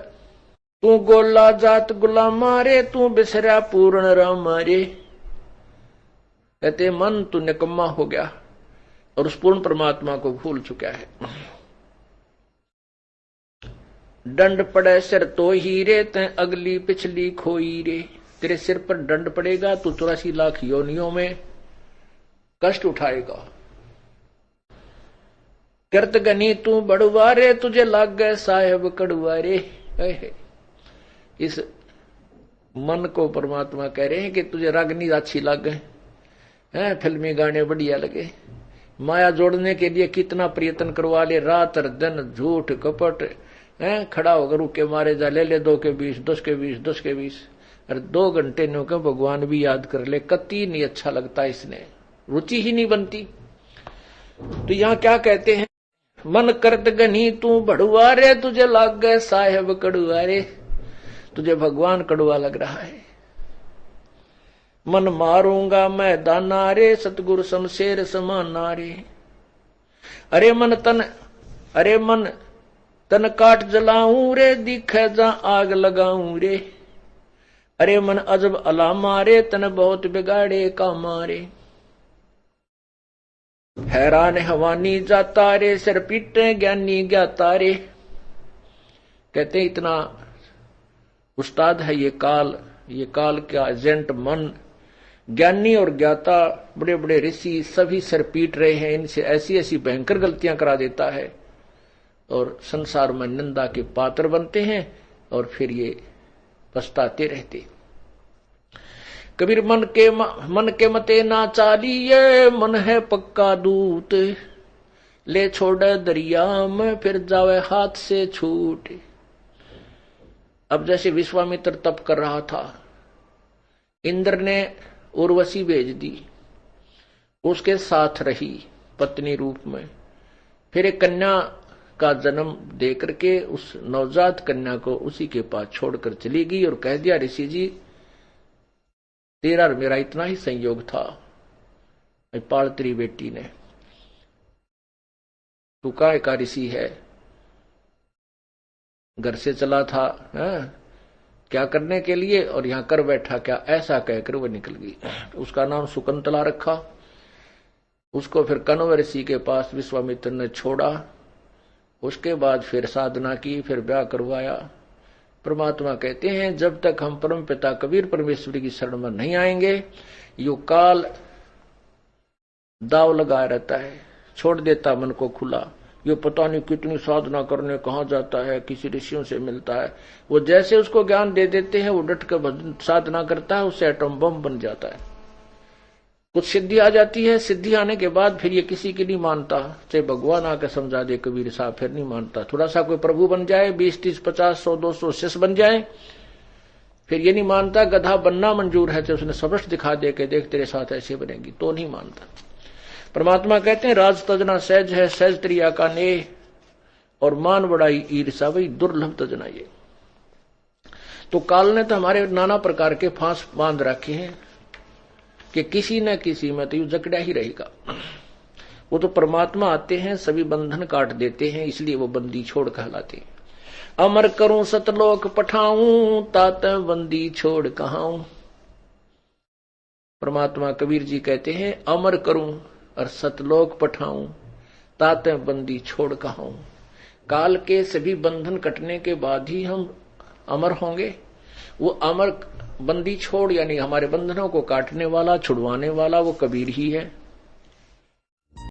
तू गोला जात गुलामा रे, तू बिसरा पूर्ण रामा रे। कहते मन तू निकम्मा हो गया और उस पूर्ण परमात्मा को भूल चुका है। दंड पड़े सिर तो ही रे, तै अगली पिछली खोई रे। तेरे सिर पर दंड पड़ेगा, तू 84 लाख योनियों में कष्ट उठाएगा। कृत गनी तू बड़ुआ रे, तुझे लाग गए साहेब कड़ुआ रे। इस मन को परमात्मा कह रहे हैं कि तुझे रागनी अच्छी लग गए, फिल्मी गाने बढ़िया लगे, माया जोड़ने के लिए कितना प्रयत्न करवा ले, रात और दिन झूठ कपट, खड़ा होकर रुके मारे जा, ले 2 के 20, 10 के 20, 10 के 20, और 2 घंटे नो के भगवान भी याद कर ले, कति नहीं अच्छा लगता, इसने रुचि ही नहीं बनती। तो यहाँ क्या कहते हैं, मन करत गनी तू बड़ुआ रे, तुझे लाग गए साहेब कड़ुआ रे। तुझे भगवान कड़ुआ लग रहा है। मन मारूंगा मैं दाना रे, सतगुरु शमशेर समाना रे। अरे मन तन काट जलाऊं रे, दिखे जा आग लगाऊं रे। अरे मन अजब अलामा रे, तन बहुत बिगाड़े कामा रे। हैरान हवानी जाता रे, सिर पीटे ज्ञानी ज्ञाता रे। कहते इतना उस्ताद है ये काल का एजेंट मन। ज्ञानी और ज्ञाता बड़े बड़े ऋषि सभी सिर पीट रहे हैं, इनसे ऐसी ऐसी भयंकर गलतियां करा देता है और संसार में निंदा के पात्र बनते हैं और फिर ये पछताते रहते। कबीर मन के मते ना चालिए, मन है पक्का दूत, ले छोड़े दरिया में फिर जावे हाथ से छूट। अब जैसे विश्वामित्र तप कर रहा था, इंद्र ने उर्वशी भेज दी, उसके साथ रही पत्नी रूप में, फिर एक कन्या का जन्म दे करके उस नवजात कन्या को उसी के पास छोड़कर चली गई और कह दिया, ऋषि जी तेरा और मेरा इतना ही संयोग था, पाल तेरी बेटी ने, तू काय का ऋषि है, घर से चला था क्या करने के लिए और यहां कर बैठा क्या, ऐसा कहकर वो निकल गई। उसका नाम शकुंतला रखा। उसको फिर कण्व ऋषि के पास विश्वामित्र ने छोड़ा। उसके बाद फिर साधना की, फिर ब्याह करवाया। परमात्मा कहते हैं जब तक हम परम पिता कबीर परमेश्वर की शरण में नहीं आएंगे, यो काल दाव लगाया रहता है, छोड़ देता मन को खुला। ये पता नहीं कितनी साधना करने कहाँ जाता है, किसी ऋषियों से मिलता है, वो जैसे उसको ज्ञान दे देते हैं वो डट कर साधना करता है, उससे एटम बम बन जाता है। कुछ सिद्धि आ जाती है, सिद्धि आने के बाद फिर ये किसी की नहीं मानता, चाहे भगवान आकर समझा दे कबीर साहब, फिर नहीं मानता। थोड़ा सा कोई प्रभु बन जाए, 20, 30, 50, 100, 200 शिष्य बन जाए, फिर ये नहीं मानता। गधा बनना मंजूर है, चाहे उसने सबश दिखा दे के देख तेरे साथ ऐसे बनेगी, तो नहीं मानता। परमात्मा कहते हैं राज तजना सहज है, सहज त्रिया का नेह, और मान बड़ाई ईर्षा वही दुर्लभ तजना ये। तो काल ने तो हमारे नाना प्रकार के फांस बांध रखे हैं कि किसी न किसी में तो यू जकड़ा ही रहेगा। वो तो परमात्मा आते हैं, सभी बंधन काट देते हैं, इसलिए वो बंदी छोड़ कहलाते हैं। अमर करूं सतलोक पठाऊं, तात बंदी छोड़ कहाऊं। परमात्मा कबीर जी कहते हैं अमर करूं और सतलोक पठाऊं, तात बंदी छोड़ कहाऊं। काल के सभी बंधन कटने के बाद ही हम अमर होंगे। वो अमर बंदी छोड़ यानी हमारे बंधनों को काटने वाला, छुड़वाने वाला वो कबीर ही है।